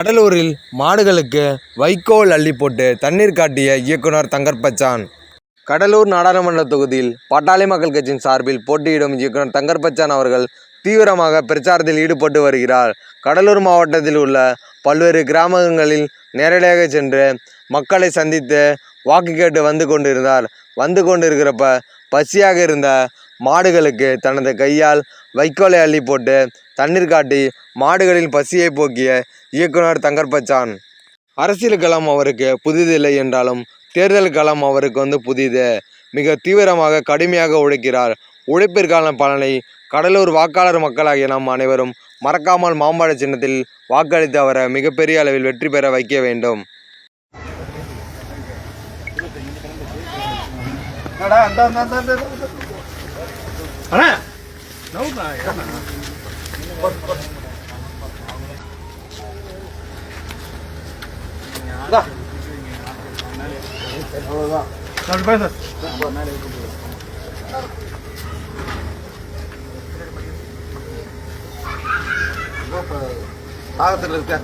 கடலூரில் மாடுகளுக்கு வைக்கோல் அள்ளி போட்டு தண்ணீர் காட்டிய இயக்குனர் தங்கர்பச்சான். கடலூர் நாடாளுமன்ற தொகுதியில் பாட்டாளி மக்கள் கட்சியின் சார்பில் போட்டியிடும் இயக்குனர் தங்கர்பச்சான் அவர்கள் தீவிரமாக பிரச்சாரத்தில் ஈடுபட்டு வருகிறார். கடலூர் மாவட்டத்தில் உள்ள பல்வேறு கிராமங்களில் நேரடியாக சென்று மக்களை சந்தித்து வாக்கு கேட்டு வந்து கொண்டிருக்கிறப்ப பசியாக இருந்த மாடுகளுக்கு தனது கையால் வைக்கோலை அள்ளி போட்டு தண்ணீர் காட்டி மாடுகளின் பசியை போக்கிய இயக்குனர் தங்கர்பச்சான். அரசியல் களம் அவருக்கு புதிதில்லை என்றாலும் தேர்தல் களம் அவருக்கு புதிது. மிக தீவிரமாக கடுமையாக உழைக்கிறார். உழைப்பிற்கான பலனை கடலூர் வாக்காளர் மக்களாகிய நாம் அனைவரும் மறக்காமல் மாம்பழ சின்னத்தில் வாக்களித்து அவரை மிகப்பெரிய அளவில் வெற்றி பெற வைக்க வேண்டும். ஆகத்தில் இருக்க